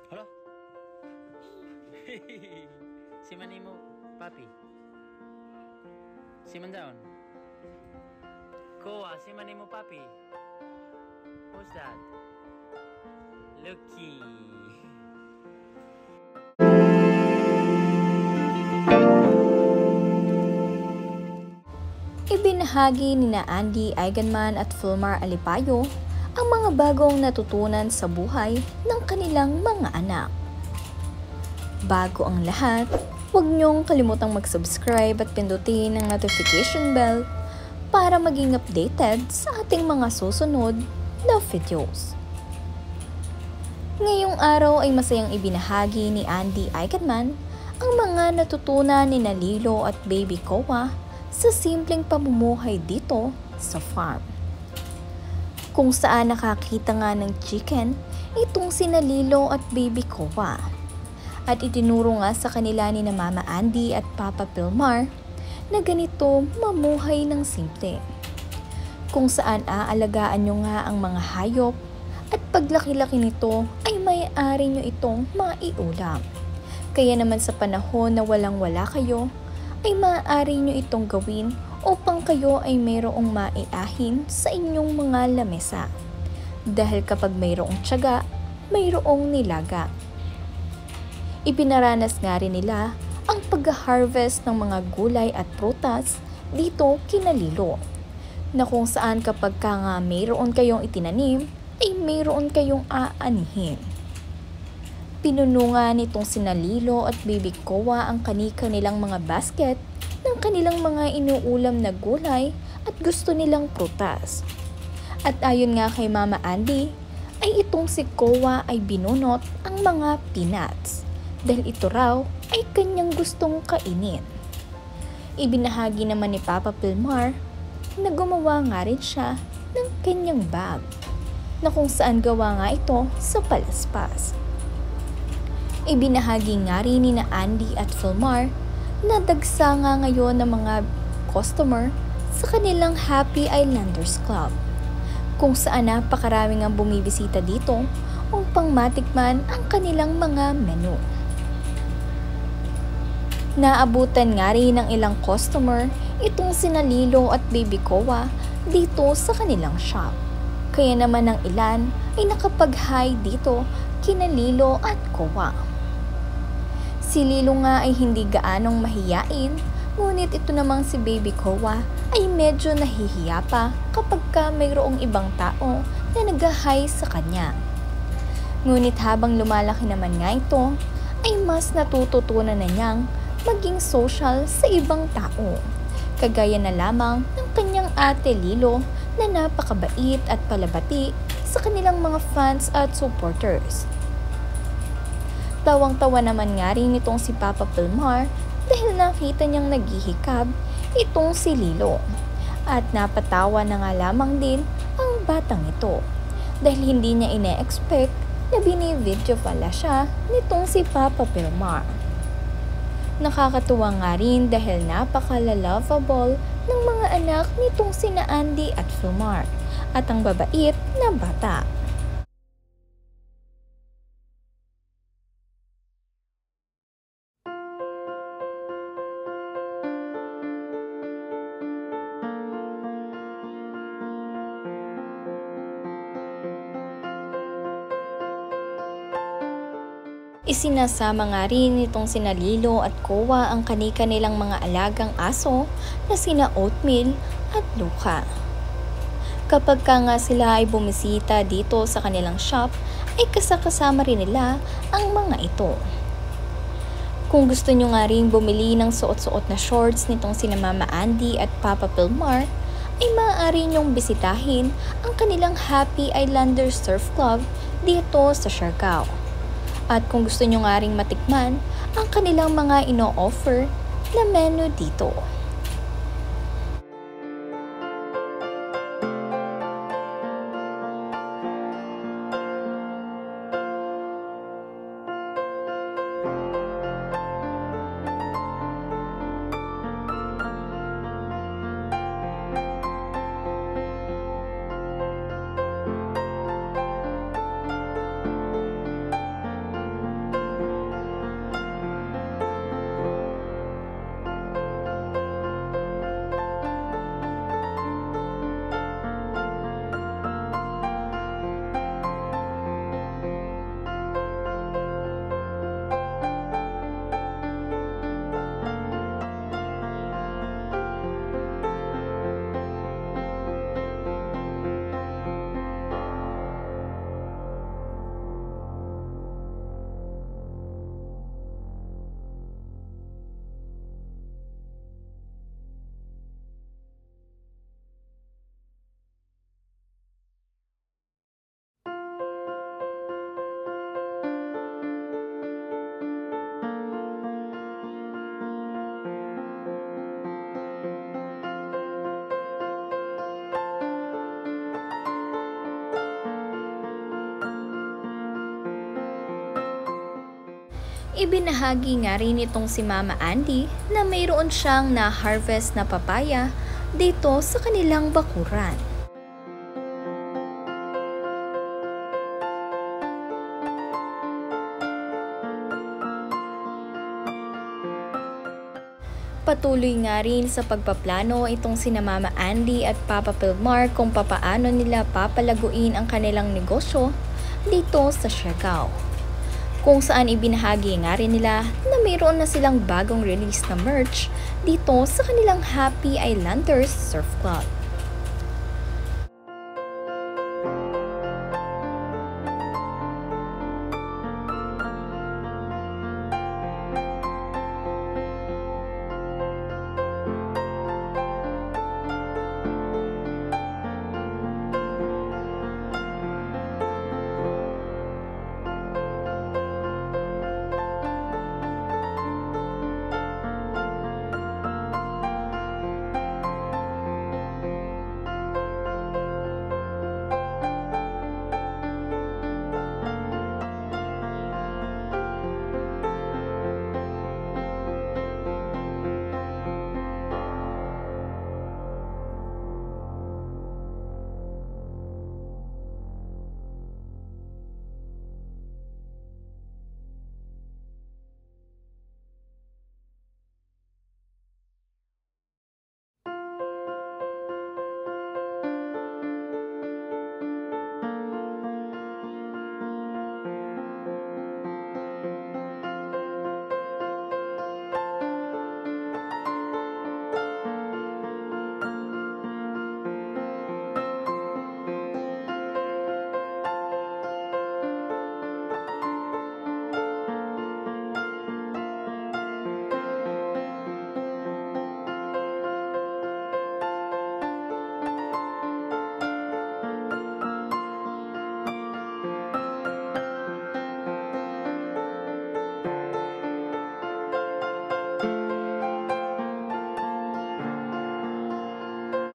Hala? Si manay mo, papi. Si Mandaon. Koa, si manay mo, papi. Who's that? Lucky. Ibinahagi ni na Andy Eigenman at Fulmar Alipayo ang mga bagong natutunan sa buhay ng kanilang mga anak. Bago ang lahat, huwag niyong kalimutang mag-subscribe at pindutin ang notification bell para maging updated sa ating mga susunod na videos. Ngayong araw ay masayang ibinahagi ni Andy Eigenman ang mga natutunan ni Lilo at Baby Koa sa simpleng pamumuhay dito sa farm. Kung saan nakakita nga ng chicken itong sina Lilo at Baby Koa. At itinuro nga sa kanila ni na Mama Andy at Papa Pilmar na ganito mamuhay ng simple. Kung saan aalagaan nyo nga ang mga hayop at paglaki-laki nito ay may-ari nyo itong maiulam. Kaya naman sa panahon na walang-wala kayo, ay maaari nyo itong gawin upang kayo ay mayroong maiahin sa inyong mga lamesa. Dahil kapag mayroong tiyaga, mayroong nilaga. Ipinaranas nga rin nila ang pag-harvest ng mga gulay at prutas dito kina Lilo, na kung saan kapag nga mayroon kayong itinanim, ay mayroon kayong aanihin. Pinuno nga nitong sina Lilo at Baby Koa ang kani-kanilang mga basket ng kanilang mga inuulam na gulay at gusto nilang prutas. At ayon nga kay Mama Andy, ay itong si Koa ay binunot ang mga peanuts dahil ito raw ay kanyang gustong kainin. Ibinahagi naman ni Papa Pilmar na gumawa nga rin siya ng kanyang bag na kung saan gawa nga ito sa palaspas. Ibinahagi nga rin ni na Andy at Fulmar na dagsa nga ngayon ng mga customer sa kanilang Happy Islanders Club, kung saan napakaraming ang bumibisita dito upang matikman ang kanilang mga menu. Naabutan nga rin ng ilang customer itong sina Lilo at Baby Koa dito sa kanilang shop. Kaya naman ang ilan ay nakapag-hi dito kina Lilo at Koa. Si Lilo nga ay hindi gaanong mahiyain, ngunit ito namang si Baby Koa ay medyo nahihiya pa kapag mayroong ibang tao na nag-hi sa kanya. Ngunit habang lumalaki naman nga ito, ay mas natututunan na niyang maging social sa ibang tao. Kagaya na lamang ng kanyang ate Lilo na napakabait at palabati sa kanilang mga fans at supporters. Tawang-tawa naman nga rin itong si Papa Pilmar dahil nakita niyang naghihikab itong si Lilo. At napatawa na nga lamang din ang batang ito dahil hindi niya ine-expect na bini-video pala siya nitong si Papa Pilmar. Nakakatuwa nga rin dahil napaka-lovable ng mga anak nitong sina Andy at Fulmar at ang babait na bata. Isinasama nga rin nitong sina Lilo at Koa ang kani-kanilang mga alagang aso na sina Oatmeal at Luka. Kapag nga sila ay bumisita dito sa kanilang shop, ay kasama rin nila ang mga ito. Kung gusto nyo nga rin bumili ng suot-suot na shorts nitong sina Mama Andy at Papa Pilmar, ay maaari nyong bisitahin ang kanilang Happy Islanders Surf Club dito sa Siargao. At kung gusto nyo nga ring matikman ang kanilang mga ino-offer na menu dito. Ibinahagi nga rin itong si Mama Andy na mayroon siyang na-harvest na papaya dito sa kanilang bakuran. Patuloy nga rin sa pagpaplano itong sina Mama Andy at Papa Pilmar kung papaano nila papalaguin ang kanilang negosyo dito sa Siargao. Kung saan ibinahagi nga rin nila na mayroon na silang bagong release na merch dito sa kanilang Happy Islanders Surf Club.